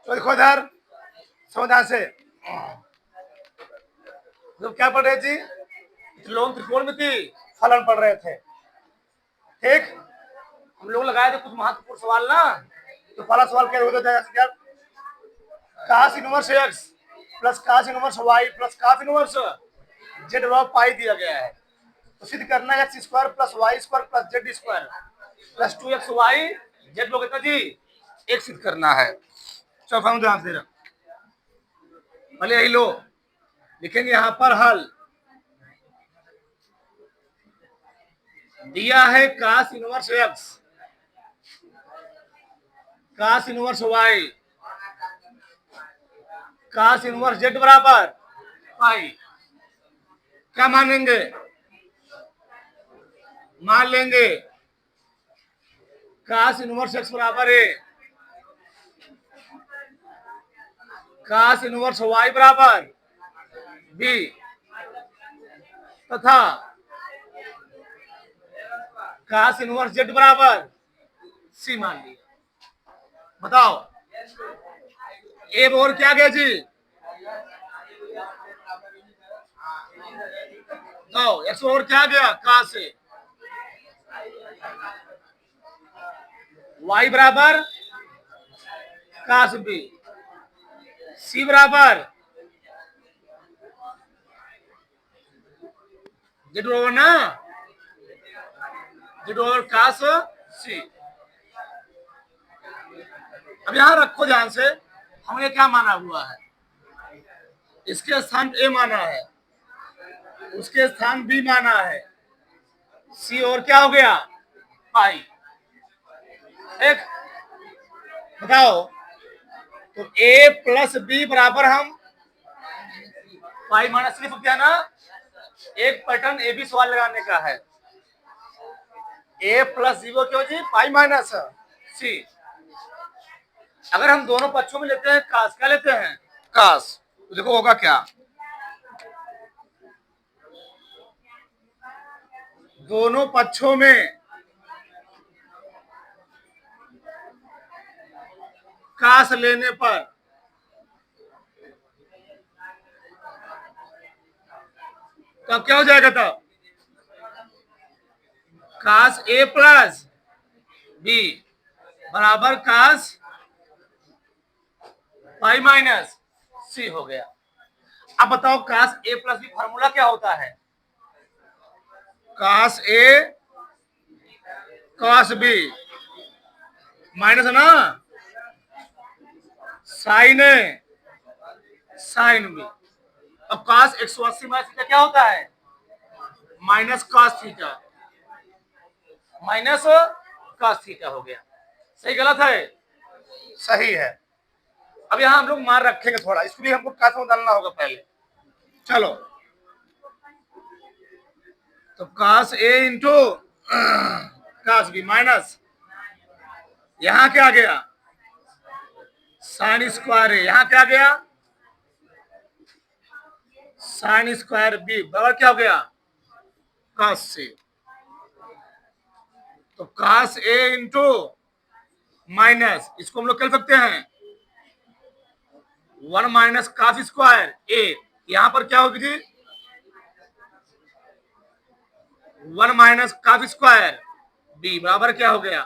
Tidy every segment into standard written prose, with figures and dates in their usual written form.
तो देखो इधर समाधान से तो क्या पढ़ रहे जी, त्रिकोणमिति फलन पढ़ रहे थे। ठीक, हम लोग लगाए थे कुछ महत्वपूर्ण सवाल ना, तो पहला सवाल क्या होता है, cos inverse x plus cos inverse y plus cos inverse z pi दिया गया है, तो सिद्ध करना है x square plus y square plus z square plus 2x y z लोग कितना जी एक सिद्ध करना है। चलो हम ध्यान से भले यही लो लिखेंगे यहाँ पर हल दिया है cos inverse x cos inverse y cos inverse Z बराबर पाई। क्या मानेंगे, मान लेंगे कास इनवर्स एक्स बराबर है कास इनवर्स वाई बराबर बी तथा कास इनवर्स जेड बराबर सी मान लिया। बताओ ए और क्या गया जी, बताओ एक्स और क्या गया का से वाई बराबर कास बी सी बराबर जेड ओवर ना जेड ओवर कास सी। अब यहां रखो ध्यान से, हमने क्या माना हुआ है, इसके स्थान ए माना है उसके स्थान बी माना है सी और क्या हो गया पाई। एक बताओ तो ए प्लस बी बराबर हम पाई माइनस सिर्फ क्या ना एक पैटर्न ए बी सवाल लगाने का है, ए प्लस जीरो क्यों जी पाई माइनस सी। अगर हम दोनों पक्षों में लेते हैं कास, क्या लेते हैं कास, तो देखो होगा क्या, दोनों पक्षों में कास लेने पर तब क्या हो जाएगा, तब कास ए प्लस बी बराबर कास पाई माइनस सी हो गया। अब बताओ कास ए प्लस बी फॉर्मूला क्या होता है, कास ए कास बी माइनस है ना साइन ए साइन बी। अब कास 180 माइनस थीटा क्या होता है minus cos theta minus cos theta हो गया। सही गलत है, सही है। अब यहां हम लोग मान रखेंगे थोड़ा, इसको भी हमको कास में डालना होगा पहले। चलो तो कास ए इंटू कास बी माइनस यहां क्या गया साइन स्क्वायर ए, यहां क्या गया साइन स्क्वायर बी बराबर क्या हो गया कास से। तो कास ए इंटू माइनस इसको हम लोग कर सकते हैं 1 माइनस कास स्क्वायर ए, यहां पर क्या होगी जी 1 माइनस कास स्क्वायर बी बराबर क्या हो गया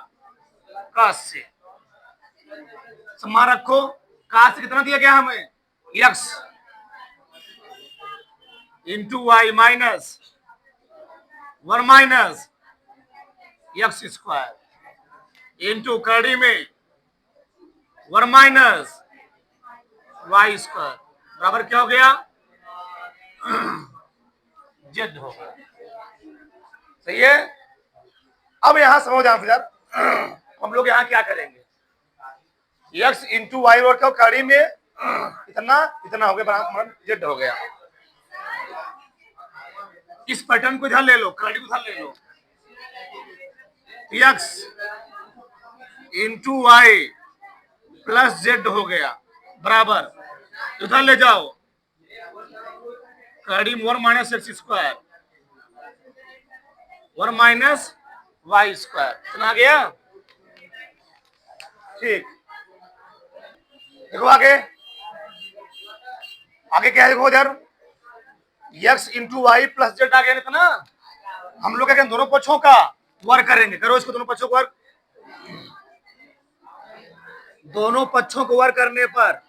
कास से। सम्मान रखो कास से कितना दिया गया हमें x into y minus 1 minus x square into कड़ी में 1 माइनस वाई स्क्वायर बराबर क्या हो गया जेड हो गया। सही है। अब यहां समझ आप यार हम लोग यहां क्या करेंगे एक्स इंटू वाई और क्या कड़ी में इतना इतना हो गया बराबर जेड हो गया। इस पैटर्न को इधर ले लो, कड़ी को इधर ले लो, x into y plus z हो गया बराबर इधर ले जाओ कड़ी 1 minus x square 1 minus y square इतना आ गया। ठीक देखो आगे आगे क्या है, देखो इधर x into y plus z आ गया था ना। हम लोग क्या करेंगे, दोनों पक्षों का वर्ग करेंगे। करो इसको, दोनों पक्षों को वर्ग। दोनों पक्षों को वर्ग करने पर,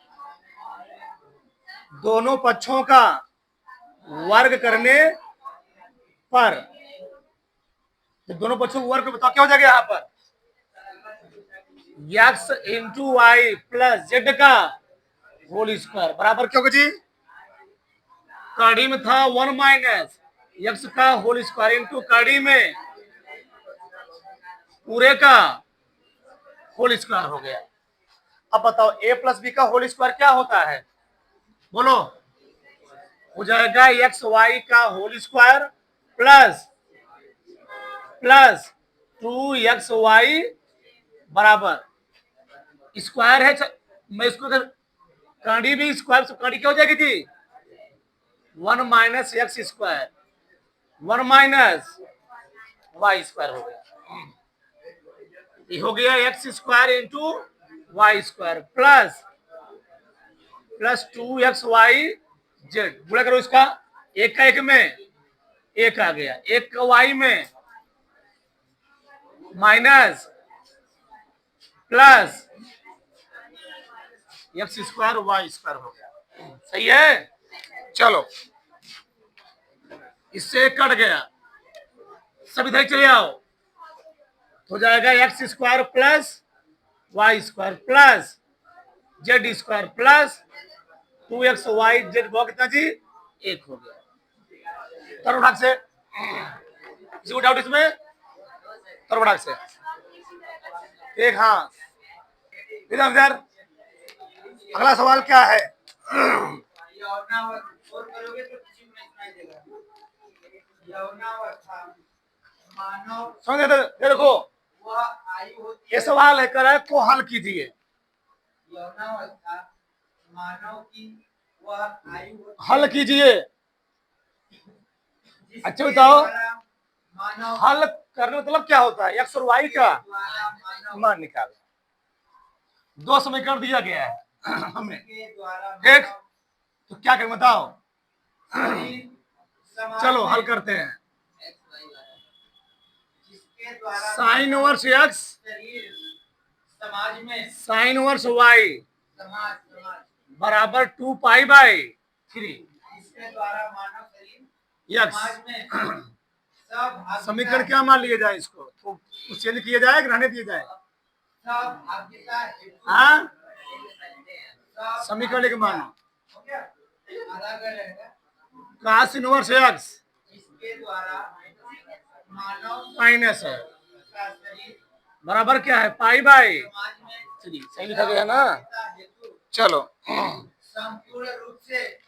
दोनों पक्षों का वर्ग करने पर, तो दोनों पक्षों को वर्ग बताओ क्या हो जाएगा यहाँ पर, x into y plus z का होल स्क्वायर बराबर क्या होगा जी, कड़ी में था 1 माइनस एक्स का होल स्क्वायर इंटू कड़ी में पूरे का होल स्क्वायर हो गया। अब बताओ a प्लस बी का होल स्क्वायर क्या होता है, बोलो। हो जाएगा एक्स वाई का whole square plus plus 2xy बराबर स्क्वायर है। मैं इसको कड़ी भी स्क्वायर, कड़ी क्या हो जाएगी थी 1 minus x square 1 minus y square हो गया। ये हो गया x square into y square plus plus 2xy z. गुणा करो इसका, एक का एक में एक आ गया, एक का वाई में minus plus x square y square हो गया। सही है, चलो इससे कट गया, सब इधर चले आओ। हो जाएगा x square plus y square plus z square plus 2xy z को कितना जी, एक हो गया। तरुणाक से किसी को डाउट इसमें, तरुणाक से एक। हाँ इधर अगला सवाल क्या है, समझे देखो ये सवाल है, कर को हल कीजिए, हल कीजिए। अच्छा बताओ हल करने मतलब क्या होता है, एक्स और वाई का मान निकालना। दो समीकरण दिया गया है हमें, एक तो क्या करें बताओ, चलो हल करते हैं। Sine overs x sine overs y बराबर 2 पाई बाई 3 एक्स। समीकरण क्या मान लिया जाए, इसको तो चेंज किया जाए, रहने दिया जाए। हाँ समीकरण के मानो कास इनवर्स एक्स माइनस है बराबर क्या है पाई बाई 3। सही लिखा गया ना, चलो संपूर्ण रूप से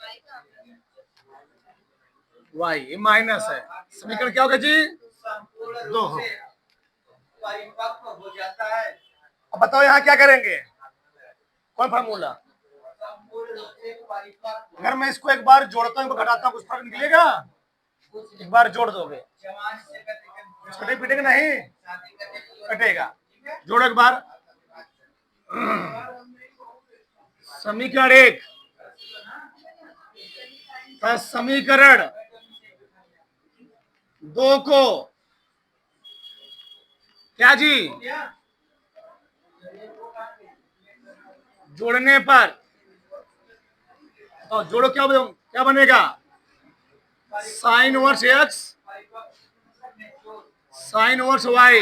वाई माइनस है, समीकरण क्या होगा जी, दो हो परिपक्व हो जाता है। अब बताओ यहाँ क्या करेंगे, कौन फार्मूला, अगर मैं इसको एक बार जोड़ता हूँ घटाता हूँ कुछ फर्क निकलेगा, एक बार जोड़ दोगे छोटे पीटेगा नहीं, कटेगा। जोड़ो एक बार, समीकरण एक का समीकरण दो को क्या जी जोड़ने पर, तो जोड़ो क्या बनेगा, sine overs x sine overs y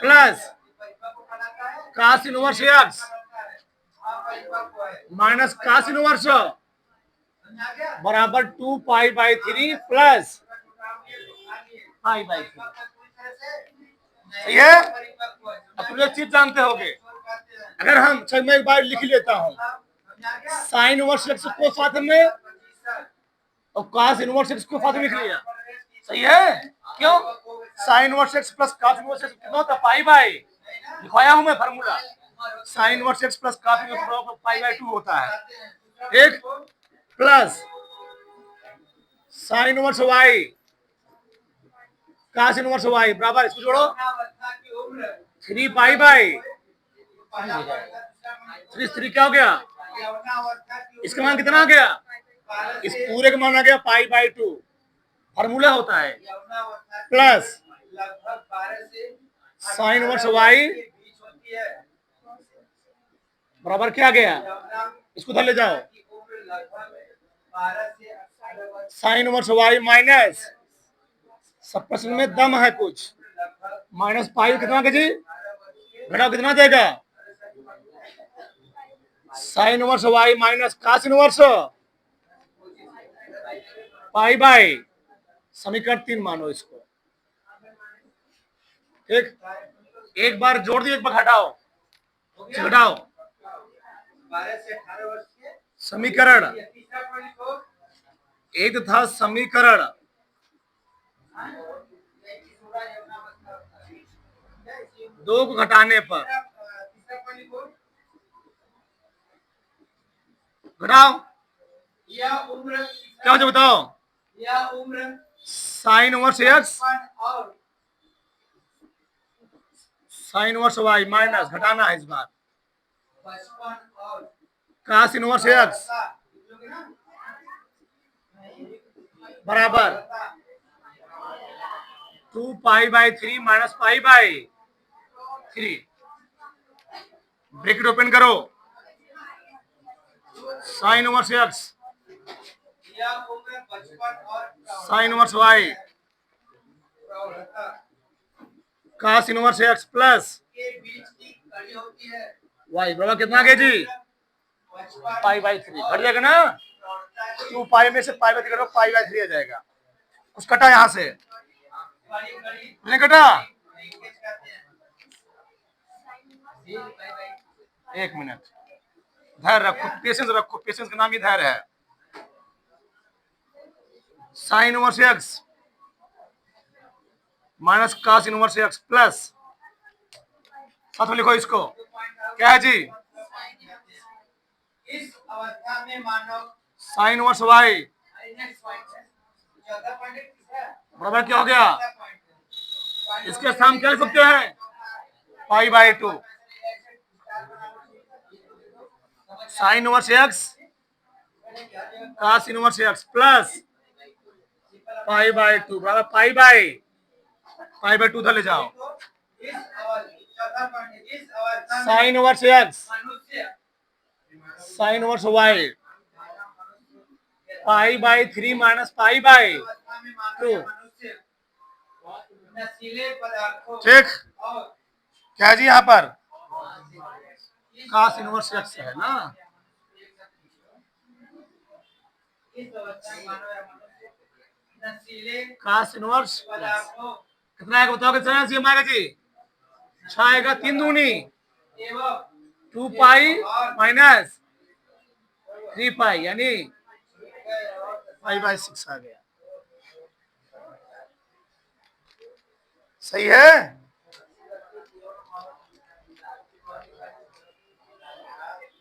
plus cos inverse x minus cos inverse बराबर 2 pi by 3 plus pi by 3। सही है, अब तुम एक चीज जानते होगे, अगर हम मैं एक बार लिख लेता हूं साइन इनवर्स एक्स को साथ में और कास इनवर्स एक्स को साथ में लिख लिया। सही है, क्यों, sine inverse x plus cos inverse x कितना होता है पाई बाई, लिखवाया हूं मैं formula, sine inverse x plus cos inverse बराबर पाई बाई 2 होता है। एक plus sine inverse y cos inverse y बराबर, इसको जोड़ो 3 पाई बाई 3 क्या हो गया इसका मान कितना आ गया? इस पूरे का मान आ गया पाई बाई 2। फॉर्मूला होता है प्लस साइन इनवर्स वाई बराबर क्या गया? इसको धर ले जाओ, साइन इनवर्स वाई माइनस, सब प्रश्न में दम है कुछ, माइनस पाई कितना के जी? घटाओ कितना देगा? Sine inverse y minus cos inverse pi by, समीकरण 3 मानो इसको। ठीक, एक बार जोड़ दिए, एक बार घटाओ, घटाओ। समीकरण एक था समीकरण दो को घटाने पर, घटाओ क्या हो बताओ? Sin inverse x sign inverse y minus, घटाना है इस बार, कास इनवर्स एक्स बराबर 2 pi by 3 minus pi by 3। Bracket open करो, sin inverse x sign inverse y cos inverse x plus y बराबर कितना के जी? पाई बाई 3। घट जाएगा ना, 2 पाई में से पाई बाई 3 कटो, पाई बाई 3 आ जाएगा। कुछ कटा यहां से? नहीं कटा। एक मिनट धैर्य रखो, पेशेंस रखो, पेशेंस का नाम ही धैर्य है। Sine inverse x minus cos inverse x plus, साथ में लिखो इसको, क्या है जी? इस अवस्था में मानो साइन इनवर्स वाई बराबर क्या हो गया? इसके साथ क्या लिख सकते हैं? Pi by 2 sine inverse x cos inverse x plus pi by 2 बराबर पाई बाई 2 धर ले जाओ। Sine inverse x sign inverse y pi by 3 minus pi by 2। ठीक, क्या जी? यहाँ पर कास इनवर्स एक्स है ना, कास इनवर्स कितना आएगा बताओ? कितना आएगा जी? 6 आएगा, 3 दूनी 2 पाई माइनस 3 पाई यानी पाई बाई 6 आ गया। सही है,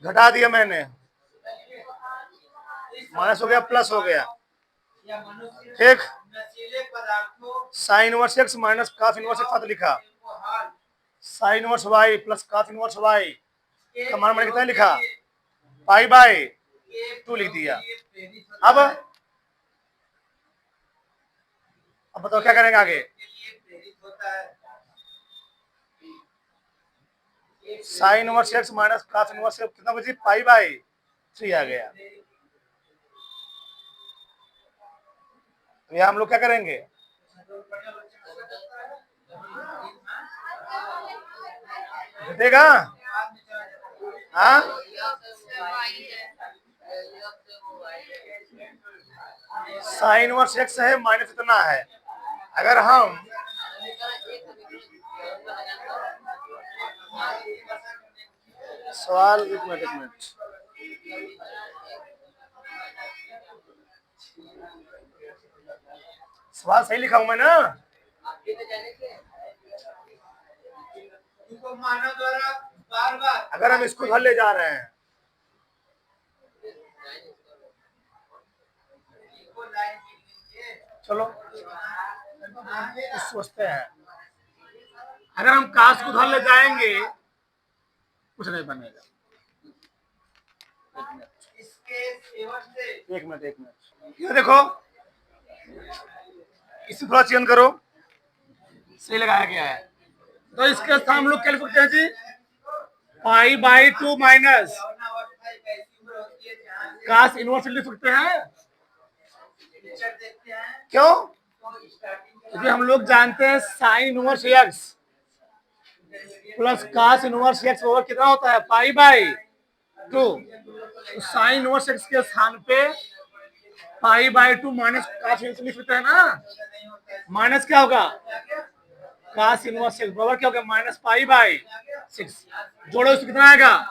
घटा दिया मैंने, माइनस हो गया प्लस हो गया। ठीक, sin inverse x minus cos inverse x लिखा, sin inverse y plus cos inverse y का मान मैंने कितना लिखा? पाई बाई 2 लिख दिया। अब बताओ क्या करेंगे आगे? Sine inverse x minus cos inverse x कितना बची? पाई बाई 3 आ गया। तो यह हम लोग क्या करेंगे? घटेगा हाँ, साइन इनवर्स एक्स है माइनस इतना है, अगर हम सवाल एक मिनट सवाल सही लिखा हूं मैं ना? अगर हम इसको घर ले जा रहे हैं, चलो सोचते हैं, अगर हम काश को घर ले जाएंगे कुछ नहीं बनेगा। एक मिनट ये देखो, इसे थोड़ा चेंज करो, सही लगाया गया है। तो इसके स्थान हम लोग क्या लिख सकते हैं जी, π/2 माइनस cos इनवर्स लिख सकते हैं। क्यों? क्योंकि हम लोग जानते हैं sign inverse x plus cos inverse x over कितना होता है, π/2। तो साइन इनवर्स एक्स के स्थान पे π/2 माइनस cos इनवर्स लिख सकते हैं ना। माइनस क्या होगा, cos इनवर्स एक्स बराबर क्या होगा, -π/6। जोड़ो, इसको कितना आएगा,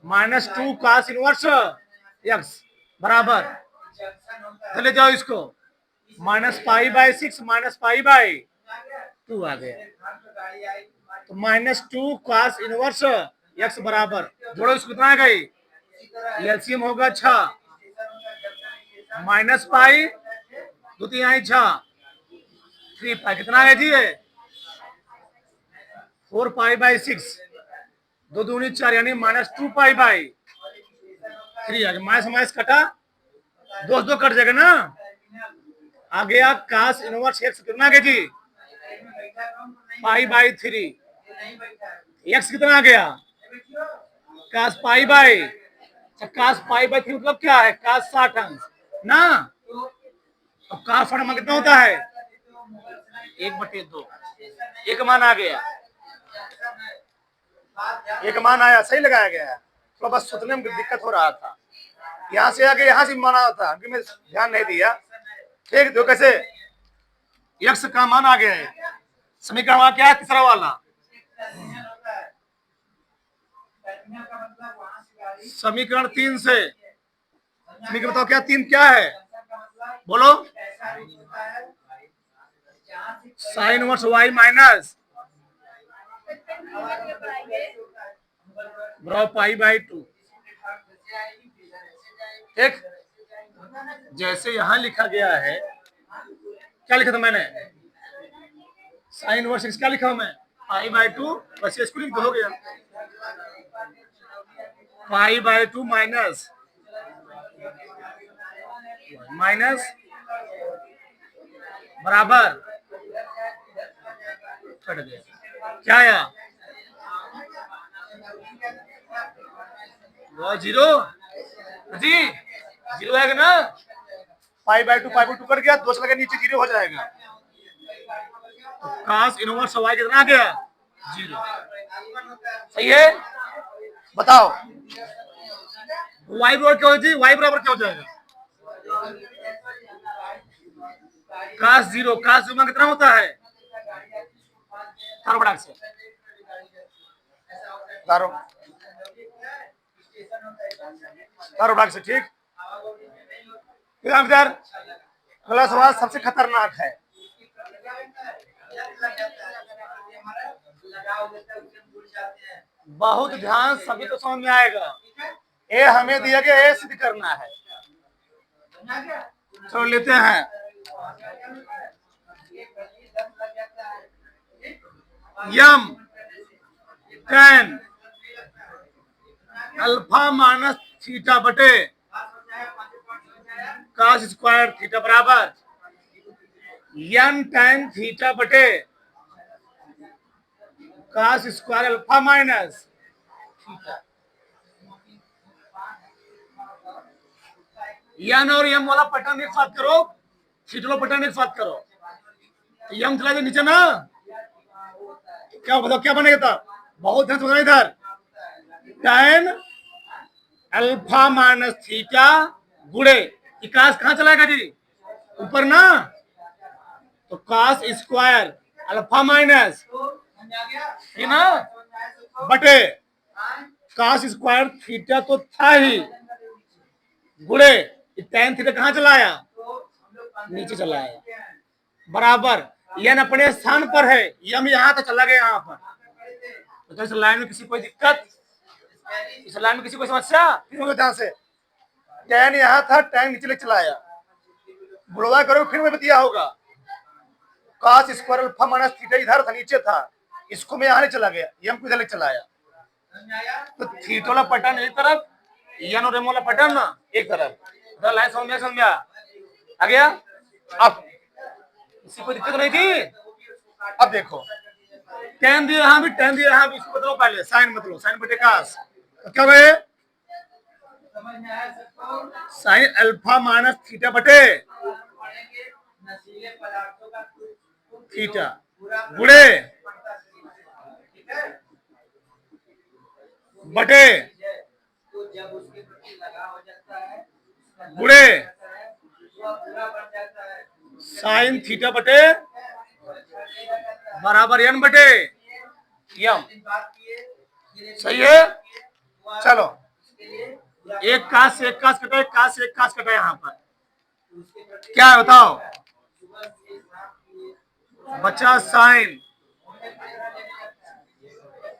-2 cos इनवर्स एक्स बराबर, चले जाओ इसको, -π/6 -π/2 आ गया। तो -2 cos इनवर्स एक्स बराबर, जोड़ो इसको कितना आएगा, एलसीएम होगा 6 -π 2 3 6 3π कितना है जी, 4π/6 2 दूनी 4 यानी -2π/3 आ गया। माइनस माइनस कटा, 2 कट जाएगा ना, आ गया cos इनवर्स एक्स कितना आ गया जी, π/3। एक्स कितना आ गया, cos π/, cos π/3 मतलब क्या है, cos 60 अंश ना। अब cos 60 में कितना होता है, 1/2। एक मान आ गया, एक मान आया, सही लगाया गया है। तो बस सोचने में दिक्कत हो रहा था, यहाँ से आके यहाँ से माना था कि मैं ध्यान नहीं दिया। ठीक, दो कैसे यक्ष का मान आ गया है। समीकरण क्या है, तीसरा वाला समीकरण 3 से, समीकरण बताओ क्या, 3 क्या है, बोलो, साइन इनवर्स y माइनस π/2। ठीक, जैसे यहां लिखा गया है, क्या लिखा था मैंने, साइन इनवर्स एक्स क्या लिखा हूं मैं, π/2, बस इसको लिख दो, हो गया, π/2 माइनस बराबर, कट गया, क्या आया, 0 जी, 0 आएगा ना, π/2 कट गया, 2 लगे नीचे 0 हो जाएगा। cos इनवर्स y कितना आ गया, 0। सही है, बताओ y बराबर क्या हो जी, y बराबर क्या हो जाएगा, cos 0, cos 0 कितना होता है, तारो से तारो तारो से। ठीक, अगला सवाल सबसे खतरनाक है, बहुत ध्यान, सभी तो समझ में आएगा। ए हमें दिया गया, ए सिद्ध करना है, चलो लेते हैं। यम tan अल्फा माइनस थीटा बटे cos स्क्वायर थीटा बराबर n tan थीटा बटे cos square alpha minus theta. n और m वाला पैटर्न एक साथ करो, थीटा वाला पैटर्न एक साथ करो, तो m चला जाए नीचे ना, क्या बताओ क्या बनेगा तब, बहुत ध्यान से इधर, tan अल्फा माइनस थीटा गुणे cos कहां चलाएगा जी, ऊपर ना, तो cos स्क्वायर अल्फा माइनस है ना बटे cos स्क्वायर थीटा तो था ही, गुणे tan थीटा कहां चलाया, नीचे चलाया, बराबर n अपने स्थान पर है, यम यहां तक चला गया यहाँ पर। तो इस लाइन में किसी कोई दिक्कत, इस लाइन में किसी कोई समस्या, ध्यान से, tan यहाँ था, tan नीचे लेके चलाया, बुढ़वा करो फिर में बतिया होगा, cos square alpha minus theta इधर था, नीचे था, इसको मैं यहाँ चला गया, यम को इधर लेके चलाया, तो थीटा वाला पैटर्न एक तरफ, एन और एम वाला पैटर्न ना एक तरफ, लाइन समझ में आ गया। अब इसी कोई दिक्कत नहीं थी। अब देखो टेन दिया यहाँ भी, टेन दिया यहाँ भी, इसको बदलो पहले साइन बदलो, साइन बटे कास, तो क्या गए साइन अल्फा माइनस थीटा बटे थीटा गुणे बटे गुणे साइन थीटा बटे बराबर एन बटे यम। सही है। चलो एक कास से एक कास कटा, एक कास से एक कास कटा, यहाँ पर क्या है बताओ, बचा sine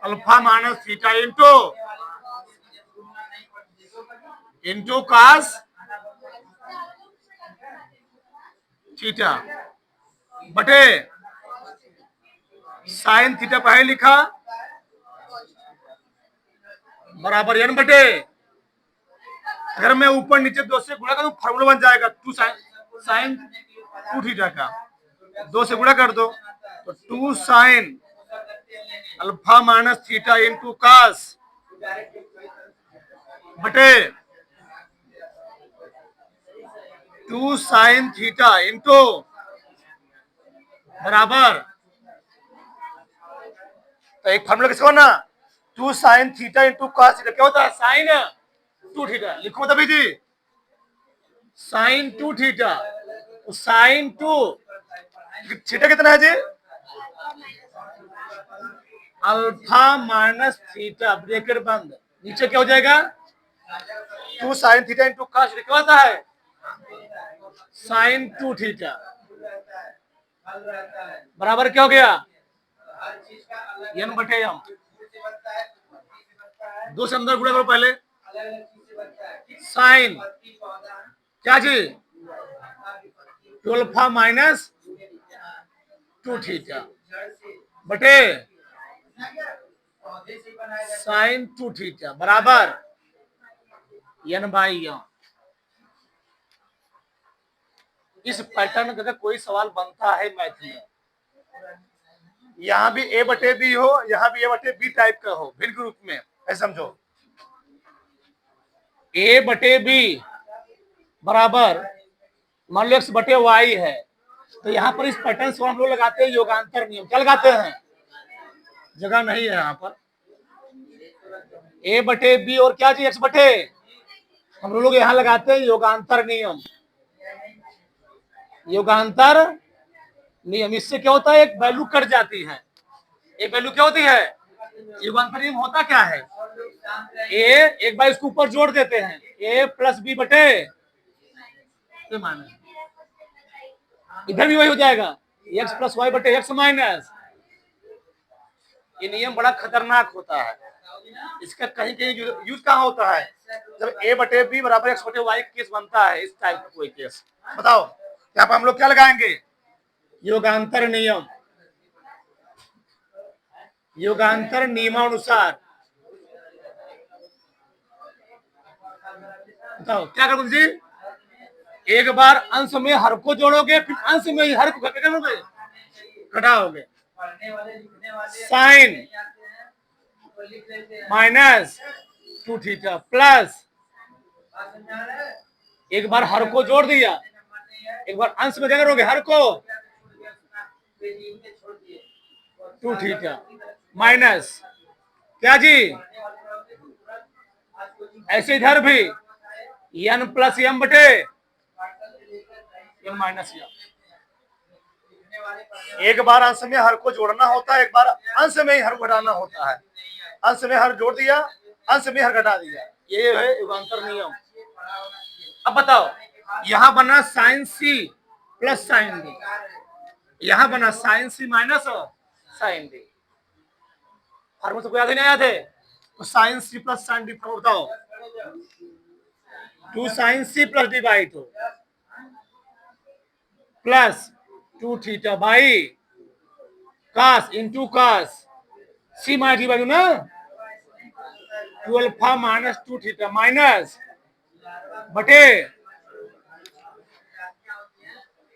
alpha minus theta into cos theta बटे साइन थीटा पहले लिखा बराबर एन बटे, अगर मैं ऊपर नीचे दो से गुणा करूं फॉर्मूला बन जाएगा टू साइन टू थीटा का, दो से गुणा कर दो तो two sine alpha minus theta into cos बटे टू साइन थीटा इंटू बराबर, तो एक फॉर्मूला किसका ना two sin theta into cos theta क्या होता है साइन टू थीटा, लिखो तभी जी sin two theta, sin two theta कितना है जी अल्फा माइनस थीटा ब्रैकेट बंद, नीचे क्या हो जाएगा two sin theta into cos theta क्या होता है साइन टू थीटा बराबर क्या हो गया एन बटे एम, दो से अंदर गुणा करो पहले, साइन क्या जी two alpha minus two theta बटे साइन टू थीटा बराबर एन बाई एम। इस पैटर्न का कोई सवाल बनता है मैथ में, यहाँ भी ए बटे बी हो, यहाँ भी ए बटे बी टाइप का हो भिन्न ग्रुप में, ऐसा समझो ए बटे बी बराबर मान लो एक्स बटे वाई है, तो यहाँ पर इस पैटर्न से हम लोग लगाते हैं योगांतर नियम, क्या लगाते हैं जगह नहीं है यहाँ पर, ए बटे बी और क्या जी एक्स बटे, हम लोग यहाँ लगाते हैं योगांतर नियम, योगांतर नियम, इससे क्या होता है एक वैल्यू कट जाती है, एक वैल्यू क्या होती है, योगांतर नियम होता क्या है ए एक बार इसको ऊपर जोड़ देते हैं ए प्लस बी बटे माइनस, इधर भी वही हो जाएगा एक्स प्लस वाई बटे एक्स माइनस। ये नियम बड़ा खतरनाक होता है, इसका कहीं कहीं यूज कहाँ होता है जब ए बटे बी बराबर एक्स बटे वाई केस बनता है, इस टाइप का कोई केस बताओ, यहाँ पर हम लोग क्या लगाएंगे योगांतर नियम, योगांतर नियमानुसार बताओ क्या करोगे जी, एक बार अंश में हर को जोड़ोगे फिर अंश में ही हर को घटाओगे, sine minus two theta plus एक बार हर को जोड़ दिया, एक बार अंश में क्या करोगे हर को टू थीटा माइनस क्या जी, ऐसे इधर भी एन प्लस एम बटे एम माइनस एम, एक बार अंश में हर को जोड़ना होता है, एक बार अंश में ही हर घटाना होता है, अंश में हर जोड़ दिया अंश में हर घटा दिया, ये है युगांतर नियम। अब बताओ यहां बना sine C plus sine D, यहां बना sine C minus sine D, formula सबको याद ही नहीं आया थे, तो sine C plus sine D बताओ two sine C plus D by two plus two theta by cos into cos C minus D by two ना, two alpha minus two theta minus बटे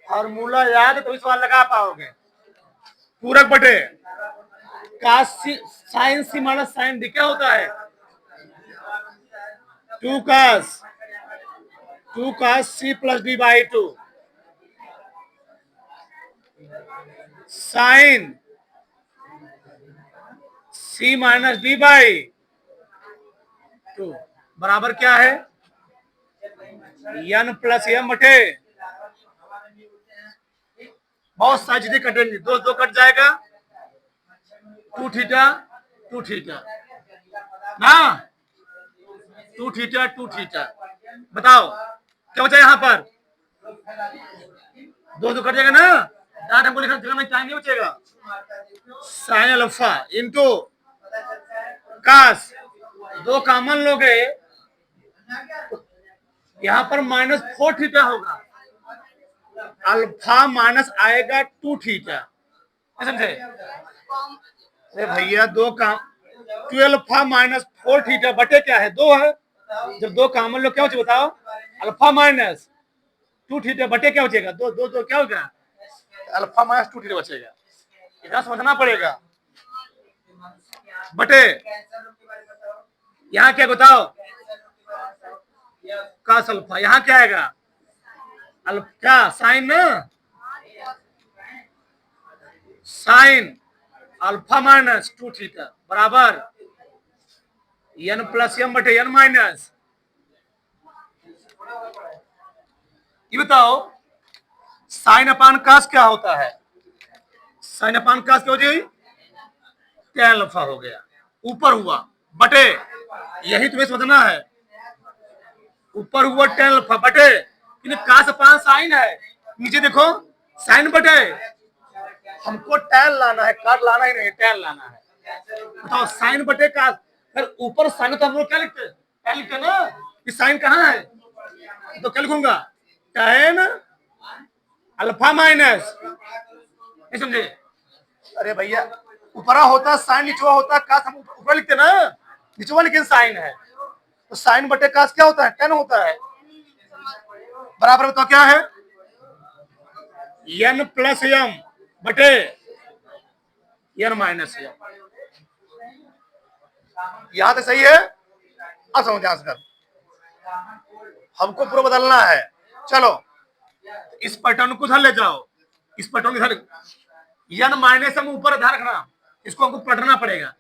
फॉर्मूला याद है तो सवाल लगा पाओगे। पूरक बटे cos sine C minus sine D क्या होता है? Two cos C plus D by two sine C minus D by two बराबर क्या है? एन प्लस एम बटे बहुत सारी चीजें कटेंगी, दो दो कट जाएगा, टू थीटा ना, टू थीटा बताओ क्या बचा यहाँ पर? दो दो कट जाएगा ना, डाट हमको लिखना में टाइम नहीं बचेगा। साइन अल्फा इंटू कास, दो कॉमन लोगे यहाँ पर माइनस 4 थीटा होगा, अल्फा माइनस आएगा 2 थीटा, समझे? अरे भैया दो काम 12 माइनस 4 थीटा बटे क्या है? 2 है। जब दो कॉमन लोग क्या हो बताओ? अल्फा माइनस 2 थीटा बटे क्या बचेगा? दो दो दो क्या होगा? अल्फा माइनस 2 थीटा बचेगा। इतना समझना पड़ेगा। बटे यहाँ क्या बताओ? कास अल्फा, यहाँ क्या आएगा? क्या साइन ना, साइन अल्फा माइनस 2 थीटा बराबर एन प्लस एम बटे एन माइनस। ये बताओ साइन अपान कास क्या होता है? साइन अपान कास क्या हो जाएगी? टैन अल्फा हो गया, ऊपर हुआ बटे, यही तुम्हें समझना है, ऊपर हुआ टैन अल्फा बटे कास अपान साइन है, नीचे देखो साइन बटे, हमको टैन लाना है, काट लाना ही नहीं, टैन लाना है। बताओ साइन बटे कास, फिर ऊपर साइन तो हम लोग क्या लिखते? टैन लिखते ना, ये साइन कहाँ है? तो क्या लिखूंगा? टैन अल्फा माइनस, नहीं समझे? अरे भैया ऊपरा होता साइन, निचवा होता कास, हम ऊपर लिखते ना, निचवा लेकिन साइन है, तो साइन बटे कास क्या होता है? टैन होता है। बराबर बताओ क्या है? एन प्लस एम बटे एन माइनस एम। यहां तक सही है? अब समझ ध्यान से, हमको पूरा बदलना है। चलो इस पैटर्न को इधर ले जाओ, इस पैटर्न इधर, एन माइनस एम ऊपर ध्यान रखना, इसको हमको पढ़ना पड़ेगा।